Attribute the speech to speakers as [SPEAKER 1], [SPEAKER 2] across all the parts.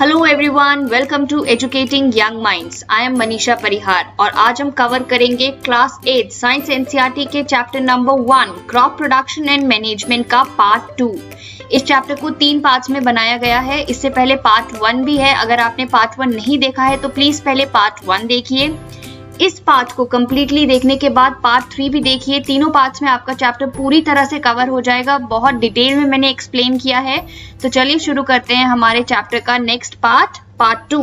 [SPEAKER 1] Hello everyone, welcome to educating young minds. I am Manisha Parihar और आज हम कवर करेंगे क्लास 8 साइंस एनसीईआरटी के chapter number 1 crop production and management का part 2। इस चैप्टर को 3 पार्ट्स में बनाया गया है। इससे पहले पार्ट 1 भी है। अगर आपने पार्ट 1 नहीं देखा है तो प्लीज पहले पार्ट 1 देखिए। इस पार्ट को कंप्लीटली देखने के बाद पार्ट 3 भी देखिए। तीनों पार्ट्स में आपका चैप्टर पूरी तरह से कवर हो जाएगा। बहुत डिटेल में मैंने एक्सप्लेन किया है। तो चलिए शुरू करते हैं हमारे चैप्टर का नेक्स्ट पार्ट, पार्ट 2।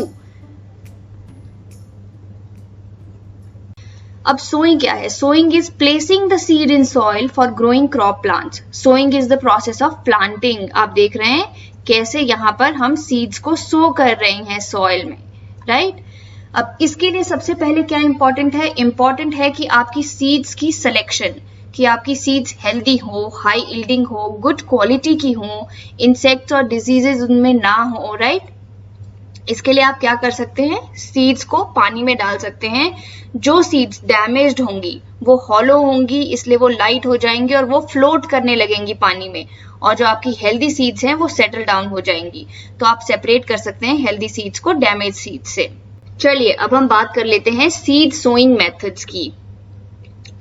[SPEAKER 1] अब सोइंग क्या है? Sowing is placing the seed in soil for growing crop plants. Sowing is the process of planting. आप देख रहे हैं कैसे यहाँ पर हम सीड्स को सो कर रहे हैं सॉइल में, राइट? अब इसके लिए सबसे पहले क्या इंपॉर्टेंट है? इंपॉर्टेंट है कि आपकी सीड्स की सिलेक्शन, कि आपकी सीड्स हेल्दी हो, हाई यील्डिंग हो, गुड क्वालिटी की हो, इंसेक्ट्स और डिजीजेस उनमें ना हो, राइट? इसके लिए आप क्या कर सकते हैं? सीड्स को पानी में डाल सकते हैं। जो सीड्स डैमेज्ड होंगी वो हॉलो होंगी, इसलिए वो लाइट हो जाएंगी और वो फ्लोट करने लगेंगी पानी में, और जो आपकी हेल्दी सीड्स हैं वो सेटल डाउन हो जाएंगी। तो आप सेपरेट कर सकते हैं हेल्दी सीड्स को डैमेज सीड्स से। चलिए अब हम बात कर लेते हैं सीड सोइंग मेथड्स की।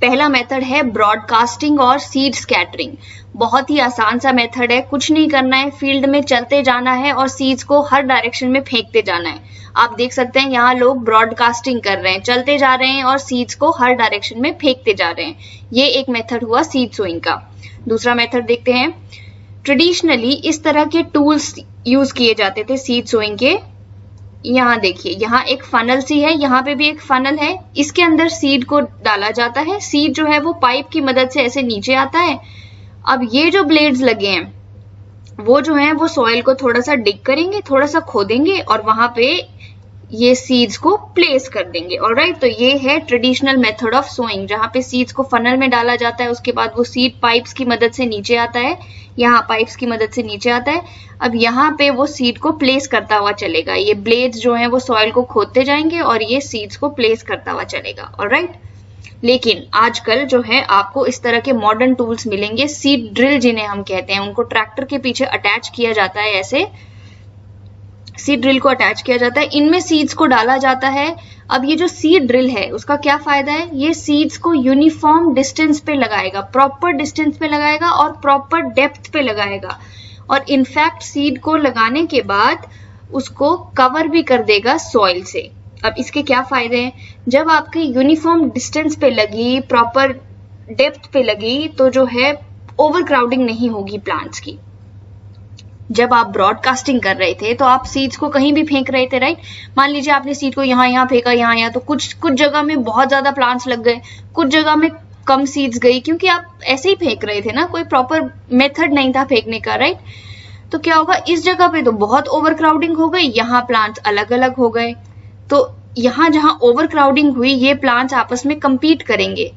[SPEAKER 1] पहला मेथड है ब्रॉडकास्टिंग और सीड स्कैटरिंग। बहुत ही आसान सा मेथड है। कुछ नहीं करना है, फील्ड में चलते जाना है और सीड्स को हर डायरेक्शन में फेंकते जाना है। आप देख सकते हैं यहाँ लोग ब्रॉडकास्टिंग कर रहे हैं, चलते जा रहे हैं और सीड्स को हर डायरेक्शन में फेंकते जा रहे हैं। ये एक मेथड हुआ सीड सोइंग का। दूसरा मेथड देखते हैं। ट्रेडिशनली इस तरह के टूल्स यूज किए जाते थे सीड सोइंग के। यहाँ देखिए, यहाँ एक फनल सी है, यहाँ पे भी एक फनल है। इसके अंदर सीड को डाला जाता है। सीड जो है वो पाइप की मदद से ऐसे नीचे आता है। अब ये जो ब्लेड्स लगे हैं वो जो है वो सॉइल को थोड़ा सा डिग करेंगे, थोड़ा सा खोदेंगे और वहां पे ये सीड्स को प्लेस कर देंगे। ऑलराइट, तो ये है ट्रेडिशनल मेथड ऑफ सोइंग, जहाँ पे सीड्स को फनल में डाला जाता है। उसके बाद वो सीड पाइप्स की मदद से नीचे आता है, यहाँ पाइप्स की मदद से नीचे आता है। अब यहाँ पे वो सीड को प्लेस करता हुआ चलेगा। ये ब्लेड्स जो है वो सॉइल को खोदते जाएंगे और ये सीड्स को प्लेस करता हुआ चलेगा। ऑलराइट, लेकिन आजकल जो है आपको इस तरह के मॉडर्न टूल्स मिलेंगे, सीड ड्रिल जिन्हें हम कहते हैं। उनको ट्रैक्टर के पीछे अटैच किया जाता है, ऐसे सीड ड्रिल को अटैच किया जाता है। इनमें सीड्स को डाला जाता है। अब ये जो सीड ड्रिल है उसका क्या फायदा है? ये सीड्स को यूनिफॉर्म डिस्टेंस पे लगाएगा, प्रॉपर डिस्टेंस पे लगाएगा और प्रॉपर डेप्थ पे लगाएगा। और इनफैक्ट सीड को लगाने के बाद उसको कवर भी कर देगा सॉइल से। अब इसके क्या फायदे हैं? जब आपकी यूनिफॉर्म डिस्टेंस पे लगी, प्रॉपर डेप्थ पे लगी, तो जो है ओवर क्राउडिंग नहीं होगी प्लांट्स की। जब आप ब्रॉडकास्टिंग कर रहे थे तो आप सीड्स को कहीं भी फेंक रहे थे, राइट? मान लीजिए आपने सीड को यहाँ फेंका, यहाँ, तो कुछ जगह में बहुत ज्यादा प्लांट्स लग गए, कुछ जगह में कम सीड्स गई, क्योंकि आप ऐसे ही फेंक रहे थे ना, कोई प्रॉपर मेथड नहीं था फेंकने का, राइट? तो क्या होगा, इस जगह पे तो बहुत ओवर क्राउडिंग हो गई, यहाँ प्लांट्स अलग अलग हो गए। तो यहाँ जहाँ ओवर क्राउडिंग हुई, ये प्लांट्स आपस में compete करेंगे,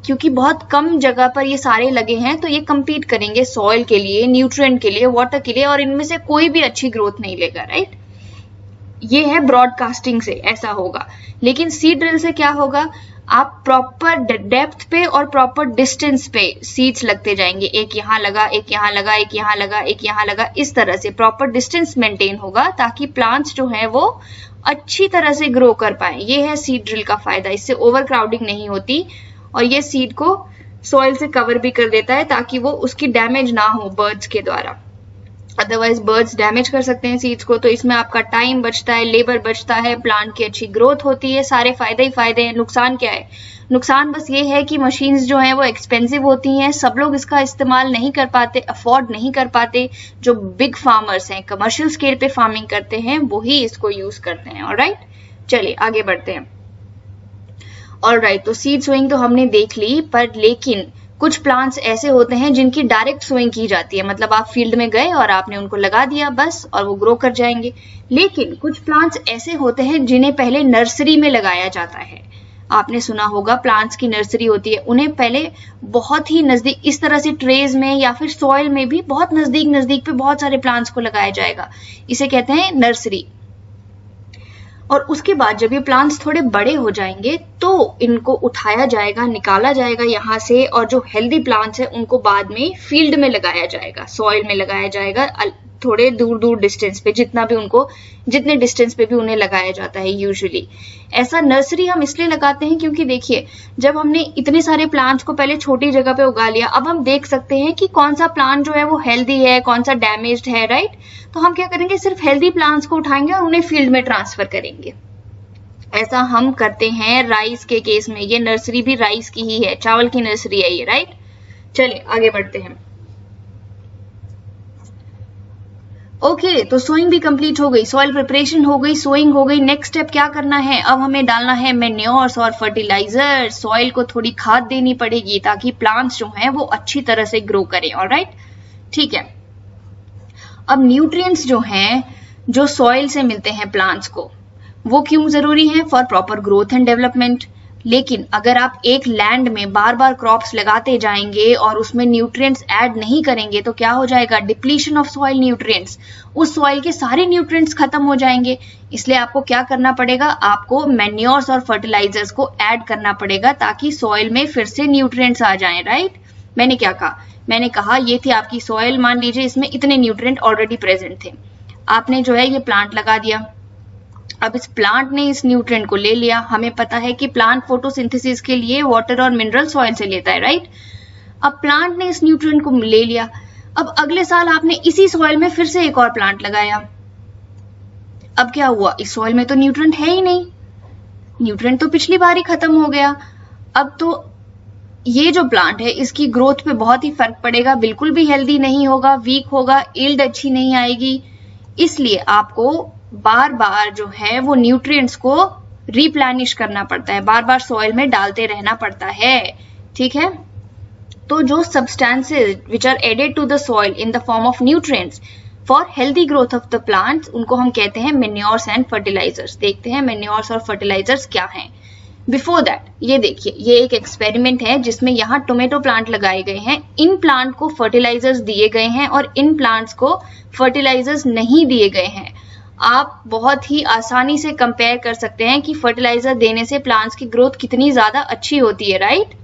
[SPEAKER 1] क्योंकि बहुत कम जगह पर ये सारे लगे हैं, तो ये compete करेंगे सॉइल के लिए, न्यूट्रिएंट के लिए, वाटर के लिए, और इनमें से कोई भी अच्छी ग्रोथ नहीं लेगा, राइट? ये है ब्रॉडकास्टिंग से ऐसा होगा। लेकिन सीड ड्रिल से क्या होगा? आप प्रॉपर डेप्थ पे और प्रॉपर डिस्टेंस पे सीड्स लगते जाएंगे। एक यहाँ लगा, एक यहाँ लगा, एक यहाँ लगा, एक यहाँ लगा, इस तरह से प्रॉपर डिस्टेंस मेंटेन होगा ताकि प्लांट्स जो है वो अच्छी तरह से ग्रो कर पाए। ये है सीड ड्रिल का फायदा। इससे ओवर क्राउडिंग नहीं होती और ये सीड को सॉइल से कवर भी कर देता है ताकि वो उसकी डैमेज ना हो बर्ड्स के द्वारा। अदरवाइज बर्ड्स डैमेज कर सकते हैं सीड्स को। तो इसमें आपका टाइम बचता है, लेबर बचता है, प्लांट की अच्छी ग्रोथ होती है। सारे फायदे ही फायदे हैं। नुकसान क्या है? नुकसान बस ये है कि मशीन्स जो हैं वो एक्सपेंसिव होती हैं। सब लोग इसका इस्तेमाल नहीं कर पाते, अफोर्ड नहीं कर पाते। जो बिग फार्मर्स हैं, कमर्शियल स्केल पे फार्मिंग करते हैं, वही इसको यूज करते हैं। ऑलराइट, चलिए आगे बढ़ते हैं। ऑलराइट, तो सीड सोइंग तो हमने देख ली, पर लेकिन कुछ प्लांट्स ऐसे होते हैं जिनकी डायरेक्ट सोइंग की जाती है। मतलब आप फील्ड में गए और आपने उनको लगा दिया बस, और वो ग्रो कर जाएंगे। लेकिन कुछ प्लांट्स ऐसे होते हैं जिन्हें पहले नर्सरी में लगाया जाता है। आपने सुना होगा प्लांट्स की नर्सरी होती है। उन्हें पहले बहुत ही नजदीक, इस तरह से ट्रेज में या फिर सॉइल में भी बहुत नजदीक पे बहुत सारे प्लांट्स को लगाया जाएगा। इसे कहते हैं नर्सरी। और उसके बाद जब ये प्लांट्स थोड़े बड़े हो जाएंगे तो इनको उठाया जाएगा, निकाला जाएगा यहाँ से, और जो हेल्दी प्लांट्स है उनको बाद में फील्ड में लगाया जाएगा, सॉइल में लगाया जाएगा, थोड़े दूर दूर डिस्टेंस पे, जितने डिस्टेंस पे भी उन्हें लगाया जाता है यूजुअली। ऐसा नर्सरी हम इसलिए लगाते हैं क्योंकि देखिए, जब हमने इतने सारे प्लांट्स को पहले छोटी जगह पे उगा लिया, अब हम देख सकते हैं कि कौन सा प्लांट जो है वो हेल्दी है, कौन सा डैमेज्ड है, राइट। तो हम क्या करेंगे, सिर्फ हेल्दी प्लांट्स को उठाएंगे और उन्हें फील्ड में ट्रांसफर करेंगे। ऐसा हम करते हैं राइस के केस में। ये नर्सरी भी राइस की ही है, चावल की नर्सरी है ये, राइट। चलिए आगे बढ़ते हैं। ओके, तो सोइंग भी कंप्लीट हो गई, सॉइल प्रिपरेशन हो गई, सोइंग हो गई। नेक्स्ट स्टेप क्या करना है, अब हमें डालना है मैन्योर्स और फर्टिलाइजर। सॉइल को थोड़ी खाद देनी पड़ेगी ताकि प्लांट्स जो हैं वो अच्छी तरह से ग्रो करें, ऑलराइट, ठीक है। अब न्यूट्रिएंट्स जो हैं, जो सॉइल से मिलते हैं प्लांट्स को, वो क्यों जरूरी है, for proper growth and development. लेकिन अगर आप एक लैंड में बार बार क्रॉप्स लगाते जाएंगे और उसमें न्यूट्रिएंट्स ऐड नहीं करेंगे तो क्या हो जाएगा, डिप्लीशन ऑफ सॉइल न्यूट्रिएंट्स। उस सॉइल के सारे न्यूट्रिएंट्स खत्म हो जाएंगे। इसलिए आपको क्या करना पड़ेगा, आपको मैन्योर्स और फर्टिलाइजर्स को ऐड करना पड़ेगा ताकि सॉइल में फिर से न्यूट्रिएंट्स आ जाएं, राइट। मैंने क्या कहा, मैंने कहा ये थी आपकी सॉइल, मान लीजिए इसमें इतने न्यूट्रिएंट ऑलरेडी प्रेजेंट थे। आपने जो है ये प्लांट लगा दिया, अब इस प्लांट ने इस न्यूट्रिएंट को ले लिया। हमें पता है कि प्लांट फोटोसिंथेसिस के लिए वाटर और मिनरल सॉइल से लेता है, राइट। अब प्लांट ने इस न्यूट्रिएंट को ले लिया। अब अगले साल आपने इसी सॉइल में फिर से एक और प्लांट लगाया। अब क्या हुआ, इस सॉइल में तो न्यूट्रिएंट है ही नहीं, न्यूट्रिएंट तो पिछली बार ही खत्म हो गया। अब तो ये जो प्लांट है इसकी ग्रोथ पे बहुत ही फर्क पड़ेगा, बिल्कुल भी हेल्दी नहीं होगा, वीक होगा, यील्ड अच्छी नहीं आएगी। इसलिए आपको बार बार जो है वो न्यूट्रिएंट्स को रिप्लेनिश करना पड़ता है, बार बार सॉइल में डालते रहना पड़ता है, ठीक है। तो जो substances which are added to the soil in the form of nutrients for healthy growth of the plants, उनको हम कहते हैं मैन्योर्स एंड फर्टिलाइजर्स। देखते हैं मैन्योर्स और फर्टिलाइजर्स क्या हैं। बिफोर दैट ये देखिए, ये एक एक्सपेरिमेंट है जिसमें यहाँ टोमेटो प्लांट लगाए गए हैं। इन प्लांट को फर्टिलाइजर्स दिए गए हैं और इन प्लांट्स को फर्टिलाइजर्स नहीं दिए गए हैं। आप बहुत ही आसानी से कंपेयर कर सकते हैं कि फर्टिलाइजर देने से प्लांट्स की ग्रोथ कितनी ज्यादा अच्छी होती है, राइट।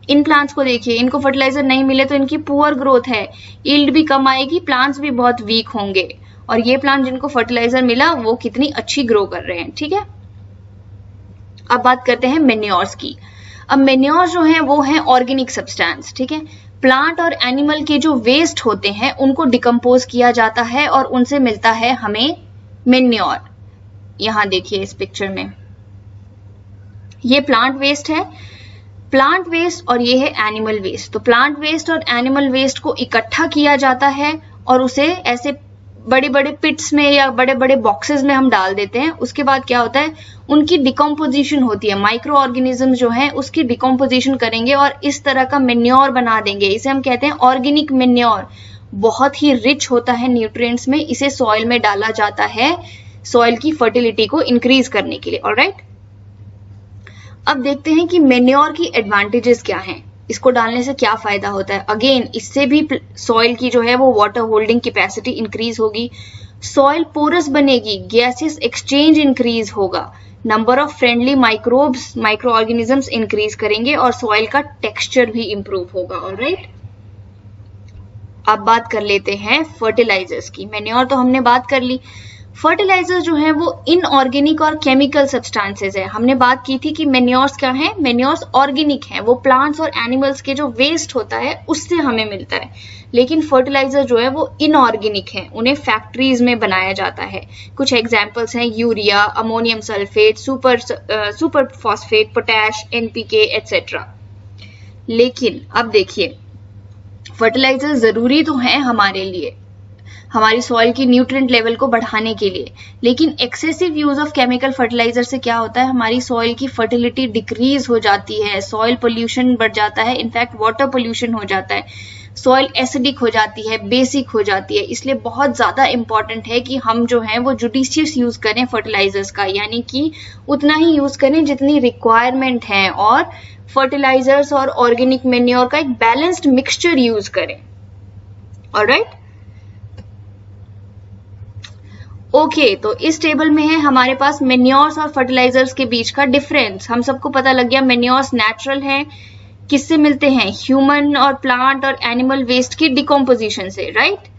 [SPEAKER 1] इन प्लांट्स को देखिए, इनको फर्टिलाइजर नहीं मिले तो इनकी पुअर ग्रोथ है, यील्ड भी कम आएगी, प्लांट्स भी बहुत वीक होंगे। और ये प्लांट जिनको फर्टिलाइजर मिला वो कितनी अच्छी ग्रो कर रहे हैं, ठीक है। अब बात करते हैं मैन्योर्स की। अब मैन्योर्स जो हैं वो हैं ऑर्गेनिक सब्सटेंस, ठीक है। प्लांट और एनिमल के जो वेस्ट होते हैं उनको डिकम्पोज किया जाता है और उनसे मिलता है हमें मैन्योर। यहां देखिए इस पिक्चर में, ये प्लांट वेस्ट है, प्लांट वेस्ट, और ये है एनिमल वेस्ट। तो प्लांट वेस्ट और एनिमल वेस्ट को इकट्ठा किया जाता है और उसे ऐसे बड़े बड़े पिट्स में या बड़े बड़े बॉक्सेस में हम डाल देते हैं। उसके बाद क्या होता है, उनकी डिकम्पोजिशन होती है, माइक्रो ऑर्गेनिज्म जो है उसकी डिकम्पोजिशन करेंगे और इस तरह का मैन्योर बना देंगे। इसे हम कहते हैं ऑर्गेनिक मैन्योर। बहुत ही रिच होता है न्यूट्रिएंट्स में, इसे सॉइल में डाला जाता है सॉइल की फर्टिलिटी को इंक्रीज करने के लिए, ऑलराइट। अब देखते हैं कि मैन्योर की एडवांटेजेस क्या हैं, इसको डालने से क्या फायदा होता है। अगेन इससे भी सॉइल की जो है वो वाटर होल्डिंग कैपेसिटी इंक्रीज होगी, सॉइल पोरस बनेगी, गैसेस एक्सचेंज इंक्रीज होगा, number of friendly microbes, micro organisms increase करेंगे और सॉइल का टेक्सचर भी इंप्रूव होगा, ऑलराइट। अब बात कर लेते हैं फर्टिलाइजर्स की। मैन्योर तो हमने बात कर ली, फर्टिलाइजर्स जो है वो इनऑर्गेनिक और केमिकल सब्सटेंसेस है। हमने बात की थी कि मैन्योर्स क्या है, मैन्योर्स ऑर्गेनिक है, वो प्लांट्स और एनिमल्स के जो वेस्ट होता है उससे हमें मिलता है। लेकिन फर्टिलाइजर जो है वो इनऑर्गेनिक है, उन्हें फैक्ट्रीज में बनाया जाता है। कुछ एग्जांपल्स हैं urea, ammonium sulphate, super phosphate, potash, NPK etcetera. लेकिन अब देखिए, फर्टिलाइजर जरूरी तो है हमारे लिए, हमारी सॉइल की न्यूट्रिएंट लेवल को बढ़ाने के लिए, लेकिन excessive use of chemical fertiliser से क्या होता है, हमारी सॉइल की फर्टिलिटी डिक्रीज हो जाती है, सॉइल पोल्यूशन बढ़ जाता है, इनफैक्ट वाटर पोल्यूशन हो जाता है, सॉइल एसिडिक हो जाती है, बेसिक हो जाती है। इसलिए बहुत ज्यादा इंपॉर्टेंट है कि हम जो है वो जुडिशियस यूज करें फर्टिलाइजर्स का, यानी कि उतना ही यूज करें जितनी रिक्वायरमेंट है, और फर्टिलाइजर्स और ऑर्गेनिक मैन्योर का एक बैलेंस्ड मिक्सचर यूज करें, ऑलराइट। ओके, तो इस टेबल में है हमारे पास मैन्योर्स और फर्टिलाइजर्स के बीच का डिफरेंस। हम सबको पता लग गया मैन्योर्स नेचुरल है, किससे मिलते हैं, ह्यूमन और प्लांट और एनिमल वेस्ट की डिकम्पोजिशन से, राइट।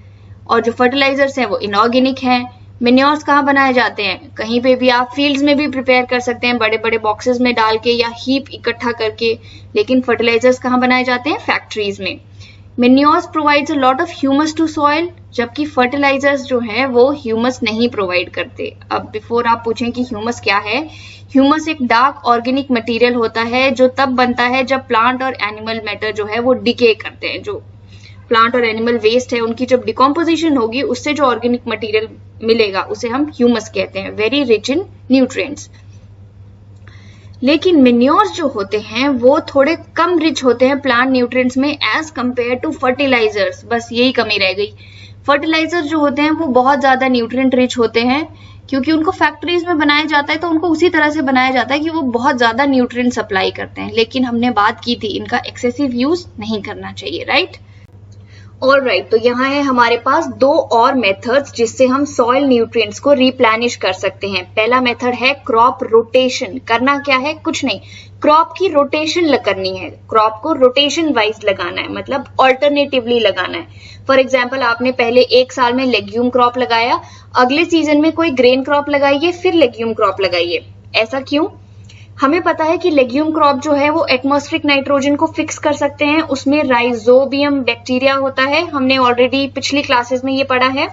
[SPEAKER 1] और जो फर्टिलाइजर्स हैं वो इनऑर्गेनिक हैं। मेन्योर्स कहाँ बनाए जाते हैं? कहीं पे भी आप फील्ड्स में भी प्रिपेयर कर सकते हैं, बड़े बड़े बॉक्सेस में डाल के या हीप इकट्ठा करके, लेकिन फर्टिलाइजर्स कहाँ बनाए जाते हैं? फैक्ट्रीज में। Manures provides a lot of humus to soil, जबकि फर्टिलाइजर्स जो है वो ह्यूमस नहीं प्रोवाइड करते। अब बिफोर आप पूछें कि ह्यूमस क्या है, ह्यूमस एक डार्क ऑर्गेनिक मटेरियल होता है जो तब बनता है जब प्लांट और एनिमल मैटर जो है वो डिके करते हैं। जो प्लांट और एनिमल वेस्ट है उनकी जब डिकम्पोजिशन होगी उससे जो ऑर्गेनिक मटेरियल मिलेगा उसे हम ह्यूमस कहते हैं, वेरी रिच इन न्यूट्रिएंट्स। लेकिन मेन्योर्स जो होते हैं वो थोड़े कम रिच होते हैं प्लांट न्यूट्रिएंट्स में एज कंपेयर टू फर्टिलाइजर्स। बस यही कमी रह गई। फर्टिलाइजर्स जो होते हैं वो बहुत ज्यादा न्यूट्रिएंट रिच होते हैं, क्योंकि उनको फैक्ट्रीज में बनाया जाता है तो उनको उसी तरह से बनाया जाता है कि वो बहुत ज्यादा न्यूट्रिएंट सप्लाई करते हैं। लेकिन हमने बात की थी इनका एक्सेसिव यूज नहीं करना चाहिए, राइट? ऑलराइट, तो यहाँ है हमारे पास दो और मेथड्स जिससे हम सॉइल न्यूट्रिएंट्स को रिप्लेनिश कर सकते हैं। पहला मेथड है क्रॉप रोटेशन। करना क्या है? कुछ नहीं, क्रॉप की रोटेशन करनी है। क्रॉप को रोटेशन वाइज लगाना है, मतलब ऑल्टरनेटिवली लगाना है। फॉर एग्जाम्पल, आपने पहले एक साल में लेग्यूम क्रॉप लगाया, अगले सीजन में कोई ग्रेन क्रॉप लगाइए, फिर लेग्यूम क्रॉप लगाइए। ऐसा क्यों? हमें पता है कि लेग्यूम क्रॉप जो है वो एटमॉस्फेरिक नाइट्रोजन को फिक्स कर सकते हैं। उसमें राइजोबियम बैक्टीरिया होता है, हमने ऑलरेडी पिछली क्लासेस में ये पढ़ा है।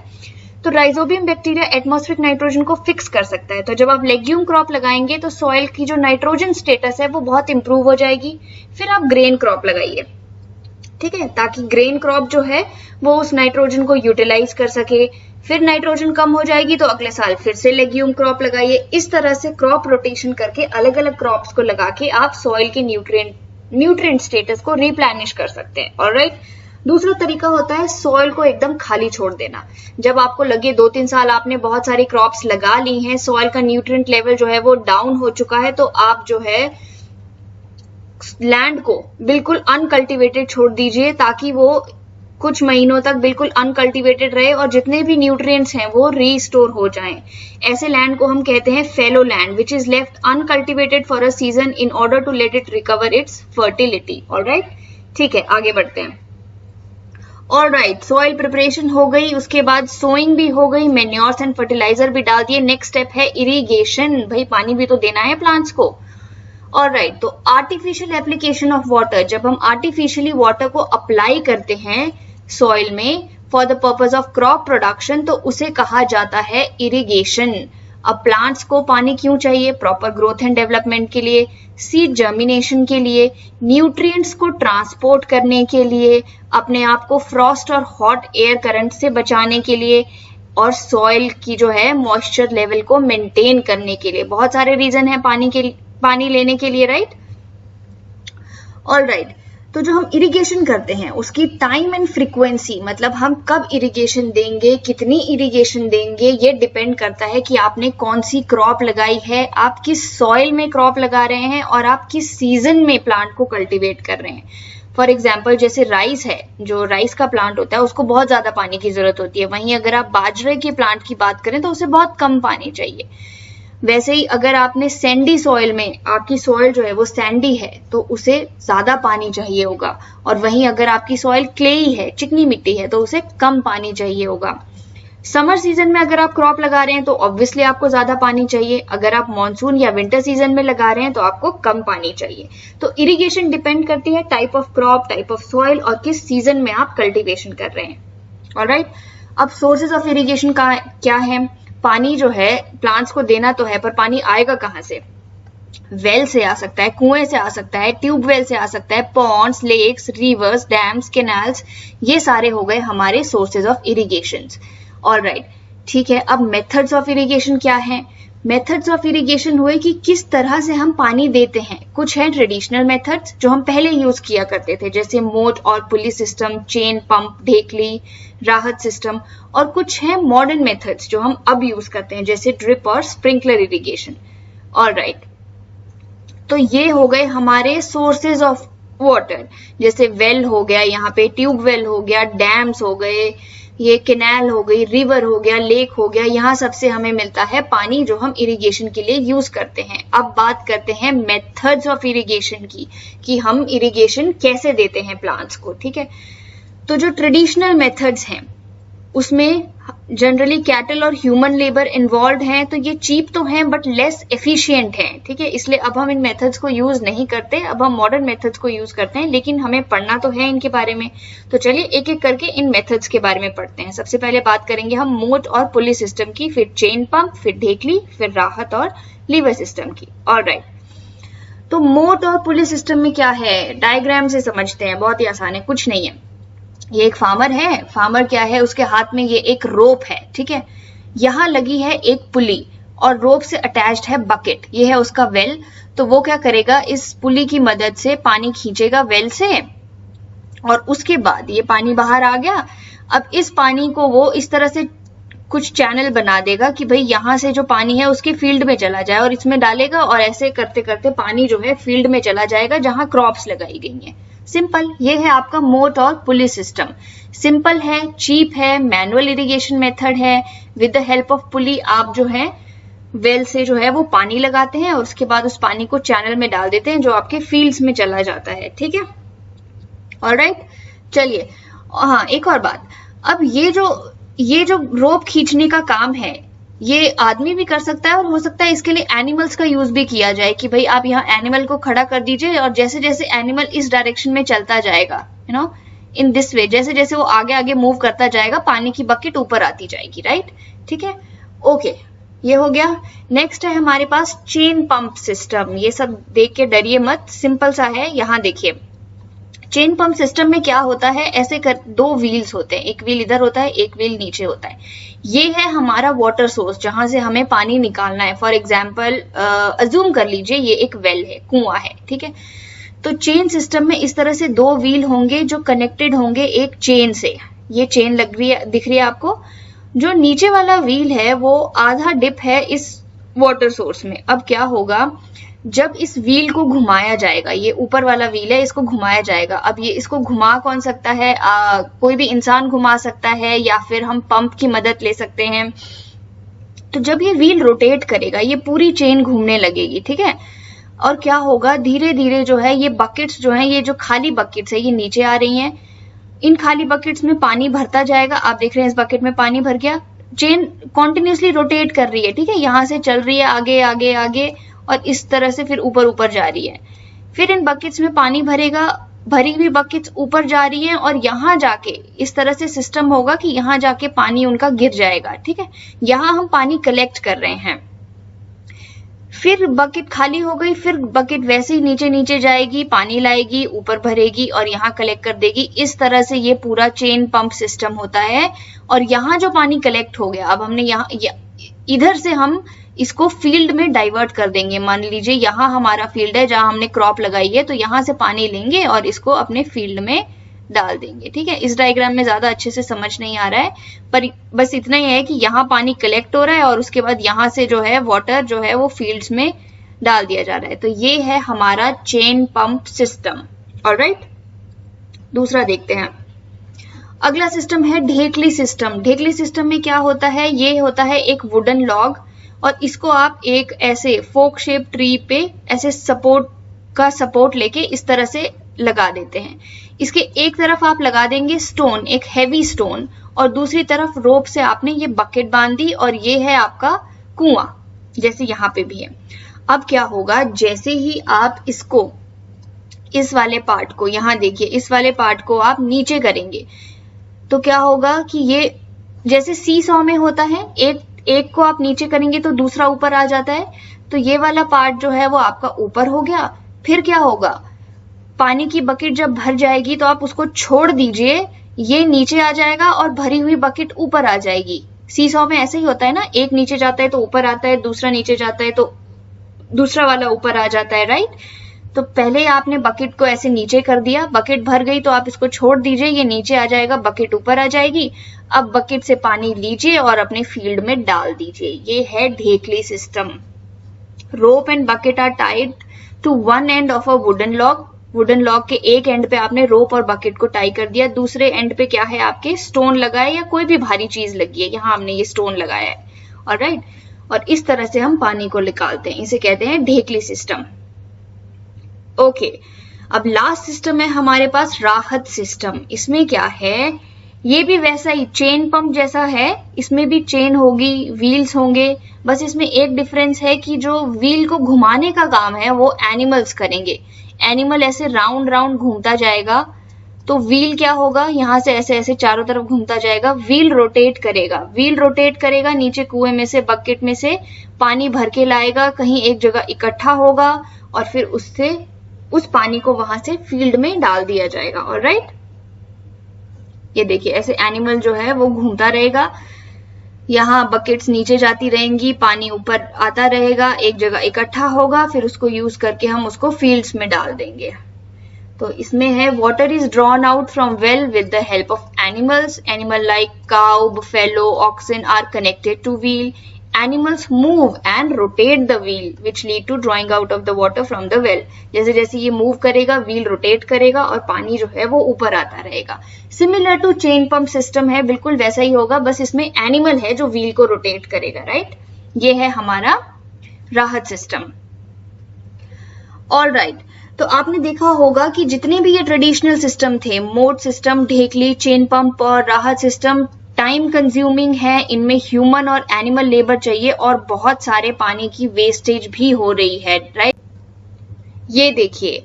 [SPEAKER 1] तो राइजोबियम बैक्टीरिया एटमॉस्फेरिक नाइट्रोजन को फिक्स कर सकता है। तो जब आप लेग्यूम क्रॉप लगाएंगे तो सॉइल की जो नाइट्रोजन स्टेटस है वो बहुत इंप्रूव हो जाएगी। फिर आप ग्रेन क्रॉप लगाइए, ठीक है, ताकि ग्रेन क्रॉप जो है वो उस नाइट्रोजन को यूटिलाइज कर सके। फिर नाइट्रोजन कम हो जाएगी तो अगले साल फिर से लेग्यूम क्रॉप लगाइए। इस तरह से क्रॉप रोटेशन करके अलग अलग क्रॉप्स को लगा के आप सॉइल के न्यूट्रिएंट स्टेटस को रिप्लेनिश कर सकते हैं। ऑलराइट, दूसरा तरीका होता है सॉइल को एकदम खाली छोड़ देना। जब आपको लगे 2-3 साल आपने बहुत सारी क्रॉप्स लगा ली हैं, सॉइल का न्यूट्रिएंट लेवल जो है वो डाउन हो चुका है, तो आप जो है लैंड को बिल्कुल अनकल्टिवेटेड छोड़ दीजिए, ताकि वो कुछ महीनों तक बिल्कुल अनकल्टिवेटेड रहे और जितने भी न्यूट्रिएंट्स हैं वो रीस्टोर हो जाएं। ऐसे लैंड को हम कहते हैं fallow land, which is left uncultivated for a season in order to let it recover its fertility. Alright, ठीक है, आगे बढ़ते हैं। ऑलराइट, सॉइल प्रिपरेशन हो गई, उसके बाद सोइंग भी हो गई, मेन्योर्स एंड फर्टिलाइजर भी डाल दिए। नेक्स्ट स्टेप है इरिगेशन। भाई पानी भी तो देना है प्लांट्स को। ऑलराइट, तो आर्टिफिशियल एप्लीकेशन ऑफ वाटर। जब हम आर्टिफिशियली वाटर को अप्लाई करते हैं सॉइल में for the purpose of crop production, तो उसे कहा जाता है इरिगेशन। अब प्लांट्स को पानी क्यों चाहिए? प्रॉपर ग्रोथ एंड डेवलपमेंट के लिए, सीड जर्मिनेशन के लिए, न्यूट्रिएंट्स को ट्रांसपोर्ट करने के लिए, अपने आप को फ्रॉस्ट और हॉट एयर करंट से बचाने के लिए, और सॉइल की जो है मॉइस्चर लेवल को मेंटेन करने के लिए। बहुत सारे रीजन है पानी लेने के लिए, राइट? ऑलराइट, तो जो हम इरिगेशन करते हैं उसकी टाइम एंड फ्रीक्वेंसी, मतलब हम कब इरिगेशन देंगे, कितनी इरिगेशन देंगे, ये डिपेंड करता है कि आपने कौन सी क्रॉप लगाई है, आप किस सॉइल में क्रॉप लगा रहे हैं और आप किस सीजन में प्लांट को कल्टीवेट कर रहे हैं। फॉर एग्जाम्पल, जैसे राइस है, जो राइस का प्लांट होता है उसको बहुत ज्यादा पानी की जरूरत होती है। वहीं अगर आप बाजरे के प्लांट की बात करें तो उसे बहुत कम पानी चाहिए। वैसे ही अगर आपने सैंडी सॉइल में, आपकी सॉइल जो है वो सैंडी है, तो उसे ज्यादा पानी चाहिए होगा। और वहीं अगर आपकी सॉइल क्लेई है, चिकनी मिट्टी है, तो उसे कम पानी चाहिए होगा। समर सीजन में अगर आप क्रॉप लगा रहे हैं तो ऑब्वियसली आपको ज्यादा पानी चाहिए। अगर आप मॉनसून या विंटर सीजन में लगा रहे हैं तो आपको कम पानी चाहिए। तो इरिगेशन डिपेंड करती है type of crop, type of soil और किस सीजन में आप कल्टीवेशन कर रहे हैं। ऑलराइट, अब सोर्सेज ऑफ इरिगेशन का क्या है? पानी जो है प्लांट्स को देना तो है, पर पानी आएगा कहाँ से? वेल से आ सकता है, कुएं से आ सकता है, ट्यूबवेल से आ सकता है, ponds, lakes, rivers, dams, canals, ये सारे हो गए हमारे सोर्सेज ऑफ इरिगेशन। ऑलराइट, ठीक है, अब मेथड्स ऑफ इरिगेशन क्या है? मेथड्स ऑफ इरिगेशन हुए कि किस तरह से हम पानी देते हैं। कुछ है ट्रेडिशनल मेथड्स जो हम पहले यूज किया करते थे, जैसे मोट और पुली सिस्टम, चेन पंप, ढेकली, राहत सिस्टम, और कुछ है मॉडर्न मेथड्स जो हम अब यूज करते हैं, जैसे ड्रिप और स्प्रिंकलर इरिगेशन। ऑलराइट, तो ये हो गए हमारे सोर्सेज ऑफ वाटर, जैसे वेल हो गया, यहाँ पे ट्यूबवेल हो गया, डैम्स हो गए, ये कैनाल हो गई, रिवर हो गया, लेक हो गया, यहाँ सबसे हमें मिलता है पानी जो हम इरिगेशन के लिए यूज करते हैं। अब बात करते हैं मेथड्स ऑफ इरिगेशन की, कि हम इरिगेशन कैसे देते हैं प्लांट्स को। ठीक है, तो जो ट्रेडिशनल मेथड्स हैं उसमें जनरली कैटल और ह्यूमन लेबर इन्वॉल्व हैं, तो ये चीप तो हैं बट लेस एफिशिएंट हैं, ठीक है। इसलिए अब हम इन मेथड्स को यूज नहीं करते, अब हम मॉडर्न मेथड्स को यूज करते हैं, लेकिन हमें पढ़ना तो है इनके बारे में। तो चलिए एक एक करके इन मेथड्स के बारे में पढ़ते हैं। सबसे पहले बात करेंगे हम मोट और पुली सिस्टम की, फिर चेन पंप, फिर ढेकली, फिर राहत और लीवर सिस्टम की। ऑलराइट, तो मोट और पुली सिस्टम में क्या है, डायग्राम से समझते हैं, बहुत ही आसान है, कुछ नहीं है। ये एक फार्मर है, फार्मर क्या है, उसके हाथ में ये एक रोप है, ठीक है। यहाँ लगी है एक पुली और रोप से अटैच्ड है बकेट, ये है उसका वेल। तो वो क्या करेगा, इस पुली की मदद से पानी खींचेगा वेल से, और उसके बाद ये पानी बाहर आ गया। अब इस पानी को वो इस तरह से कुछ चैनल बना देगा कि भाई यहाँ से जो पानी है उसके फील्ड में चला जाए, और इसमें डालेगा, और ऐसे करते करते पानी जो है फील्ड में चला जाएगा जहां क्रॉप्स लगाई गई हैं। सिंपल, ये है आपका मोट और पुली सिस्टम। सिंपल है, चीप है, मैनुअल इरिगेशन मेथड है। With the help of pulley आप जो है वेल से जो है वो पानी लगाते हैं, और उसके बाद उस पानी को चैनल में डाल देते हैं जो आपके फील्ड्स में चला जाता है, ठीक है। ऑलराइट, चलिए हाँ एक और बात, अब ये जो रोप खींचने का काम है ये आदमी भी कर सकता है, और हो सकता है इसके लिए एनिमल्स का यूज भी किया जाए कि भाई आप यहाँ एनिमल को खड़ा कर दीजिए, और जैसे जैसे एनिमल इस डायरेक्शन में चलता जाएगा, you know, in this way, जैसे जैसे वो आगे आगे मूव करता जाएगा पानी की बकेट ऊपर आती जाएगी, राइट, ठीक है। ओके, ये हो गया। नेक्स्ट है हमारे पास चेन पंप सिस्टम। ये सब देख के डरिए मत, सिंपल सा है। यहाँ देखिए, चेन पंप सिस्टम में क्या होता है, ऐसे दो व्हील्स होते हैं, एक व्हील इधर होता है, एक व्हील नीचे होता है। ये है हमारा वाटर सोर्स जहां से हमें पानी निकालना है। फॉर एग्जाम्पल अज्यूम कर लीजिए ये एक वेल है, कुआं है, ठीक है। तो चेन सिस्टम में इस तरह से दो व्हील होंगे जो कनेक्टेड होंगे एक चेन से। ये चेन लग रही है, दिख रही है आपको। जो नीचे वाला व्हील है वो आधा डिप है इस वाटर सोर्स में। अब क्या होगा, जब इस व्हील को घुमाया जाएगा, ये ऊपर वाला व्हील है, इसको घुमाया जाएगा। अब ये इसको घुमा कौन सकता है, कोई भी इंसान घुमा सकता है, या फिर हम पंप की मदद ले सकते हैं। तो जब ये व्हील रोटेट करेगा ये पूरी चेन घूमने लगेगी, ठीक है। और क्या होगा, धीरे धीरे जो है ये बकेट्स जो है, ये जो खाली बकेट्स है ये नीचे आ रही हैं। इन खाली बकेट्स में पानी भरता जाएगा। आप देख रहे हैं इस बकेट में पानी भर गया, चेन कॉन्टिन्यूसली रोटेट कर रही है, ठीक है। यहाँ से चल रही है आगे आगे आगे, और इस तरह से फिर ऊपर ऊपर जा रही है। फिर इन बकेट्स में पानी भरेगा, भरी हुई बकेट्स ऊपर जा रही हैं, और यहाँ जाके इस तरह से सिस्टम होगा कि यहाँ जाके पानी उनका गिर जाएगा, ठीक है। यहाँ हम पानी कलेक्ट कर रहे हैं। फिर बकेट खाली हो गई, फिर बकेट वैसे ही नीचे नीचे जाएगी, पानी लाएगी, ऊपर भरेगी और यहाँ कलेक्ट कर देगी। इस तरह से ये पूरा चेन पंप सिस्टम होता है। और यहाँ जो पानी कलेक्ट हो गया, अब हमने यहाँ इधर से हम इसको फील्ड में डाइवर्ट कर देंगे। मान लीजिए यहाँ हमारा फील्ड है जहां हमने क्रॉप लगाई है, तो यहाँ से पानी लेंगे और इसको अपने फील्ड में डाल देंगे, ठीक है। इस डायग्राम में ज्यादा अच्छे से समझ नहीं आ रहा है, पर बस इतना ही है कि यहाँ पानी कलेक्ट हो रहा है और उसके बाद यहाँ से जो है वाटर जो है वो फील्ड्स में डाल दिया जा रहा है। तो ये है हमारा चेन पंप सिस्टम। ऑलराइट, दूसरा देखते हैं। अगला सिस्टम है ढेकली सिस्टम। ढेकली सिस्टम में क्या होता है, ये होता है एक वुडन लॉग, और इसको आप एक ऐसे फोक शेप ट्री पे ऐसे सपोर्ट लेके इस तरह से लगा देते हैं। इसके एक तरफ आप लगा देंगे स्टोन, एक हैवी स्टोन, और दूसरी तरफ रोप से आपने ये बकेट बांध दी, और ये है आपका कुआं, जैसे यहाँ पे भी है। अब क्या होगा, जैसे ही आप इसको, इस वाले पार्ट को, यहाँ देखिए इस वाले पार्ट को आप नीचे करेंगे, तो क्या होगा कि ये जैसे सी सॉ में होता है, एक को आप नीचे करेंगे तो दूसरा ऊपर आ जाता है। तो ये वाला पार्ट जो है वो आपका ऊपर हो गया। फिर क्या होगा, पानी की बकेट जब भर जाएगी तो आप उसको छोड़ दीजिए, ये नीचे आ जाएगा और भरी हुई बकेट ऊपर आ जाएगी। सीसॉ में ऐसे ही होता है ना, एक नीचे जाता है तो ऊपर आता है, दूसरा नीचे जाता है तो दूसरा वाला ऊपर आ जाता है, राइट। तो पहले आपने बकेट को ऐसे नीचे कर दिया, बकेट भर गई तो आप इसको छोड़ दीजिए, ये नीचे आ जाएगा, बकेट ऊपर आ जाएगी। अब बकेट से पानी लीजिए और अपने फील्ड में डाल दीजिए। ये है ढेकली system. Rope and bucket are tied to one end of a wooden log. Wooden log के एक एंड पे आपने रोप और बकेट को टाई कर दिया, दूसरे एंड पे क्या है आपके स्टोन लगाए या कोई भी भारी चीज लगी है, यहाँ हमने ये स्टोन लगाया है, ऑलराइट। और इस तरह से हम पानी को निकालते हैं, इसे कहते हैं ढेकली सिस्टम। ओके, अब लास्ट सिस्टम है हमारे पास राहत सिस्टम। इसमें क्या है, ये भी वैसा ही चेन पंप जैसा है, इसमें भी चेन होगी, व्हील्स होंगे, बस इसमें एक डिफरेंस है कि जो व्हील को घुमाने का काम है वो एनिमल्स करेंगे। एनिमल ऐसे राउंड राउंड घूमता जाएगा, तो व्हील क्या होगा, यहाँ से ऐसे ऐसे चारों तरफ घूमता जाएगा, व्हील रोटेट करेगा। व्हील रोटेट करेगा, नीचे कुएं में से, बकेट में से पानी भर के लाएगा, कहीं एक जगह इकट्ठा होगा और फिर उससे उस पानी को वहां से फील्ड में डाल दिया जाएगा। ऑलराइट, ये देखिए ऐसे एनिमल जो है वो घूमता रहेगा, यहाँ बकेट्स नीचे जाती रहेंगी, पानी ऊपर आता रहेगा, एक जगह इकट्ठा होगा, फिर उसको यूज करके हम उसको फील्ड्स में डाल देंगे। तो इसमें है water is drawn out from well with the help of animals. Animal like cow, buffalo, oxen are connected to wheel. Animals move and rotate the wheel which lead to drawing out of the water from the well. जैसे जैसे ये move करेगा, wheel rotate करेगा और पानी जो है वो ऊपर आता रहेगा। Similar to chain pump system है, बिल्कुल वैसा ही होगा, बस इसमें एनिमल है जो व्हील को रोटेट करेगा। राइट, ये है हमारा राहत सिस्टम। ऑल राइट, तो आपने देखा होगा कि जितने भी ये ट्रेडिशनल सिस्टम थे, मोट सिस्टम, ढेकली, चेन पंप और राहत सिस्टम, टाइम कंज्यूमिंग है, इनमें ह्यूमन और एनिमल लेबर चाहिए और बहुत सारे पानी की वेस्टेज भी हो रही है। राइट, ये देखिए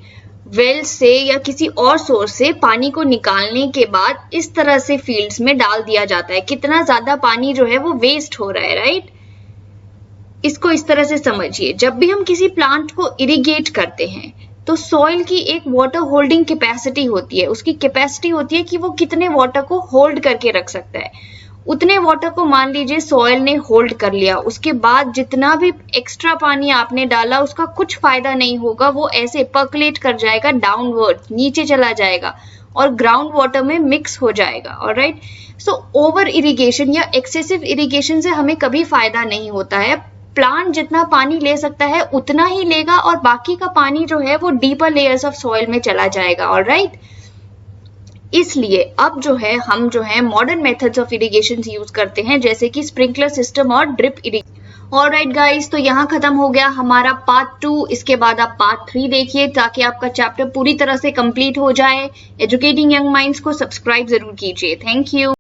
[SPEAKER 1] वेल से या किसी और सोर्स से पानी को निकालने के बाद इस तरह से फील्ड्स में डाल दिया जाता है। कितना ज्यादा पानी जो है वो वेस्ट हो रहा है। राइट, इसको इस तरह से समझिए, जब भी हम किसी प्लांट को इरिगेट करते हैं तो सॉइल की एक वाटर होल्डिंग कैपेसिटी होती है। उसकी कैपेसिटी होती है कि वो कितने वाटर को होल्ड करके रख सकता है। उतने वाटर को मान लीजिए सॉइल ने होल्ड कर लिया, उसके बाद जितना भी एक्स्ट्रा पानी आपने डाला उसका कुछ फायदा नहीं होगा, वो ऐसे पर्कुलेट कर जाएगा डाउनवर्ड, नीचे चला जाएगा और ग्राउंड वाटर में मिक्स हो जाएगा। ऑलराइट, सो ओवर इरिगेशन या एक्सेसिव इरिगेशन से हमें कभी फायदा नहीं होता है। प्लांट जितना पानी ले सकता है उतना ही लेगा और बाकी का पानी जो है वो डीपर लेयर्स ऑफ सॉइल में चला जाएगा। ऑलराइट, इसलिए अब जो है हम जो है modern methods of irrigation use करते हैं, जैसे कि स्प्रिंकलर सिस्टम और ड्रिप इरिगेशन। ऑलराइट गाइस, तो यहाँ खत्म हो गया हमारा पार्ट 2। इसके बाद आप पार्ट 3 देखिए ताकि आपका चैप्टर पूरी तरह से कंप्लीट हो जाए। एजुकेटिंग यंग माइंड्स को सब्सक्राइब जरूर कीजिए। Thank you.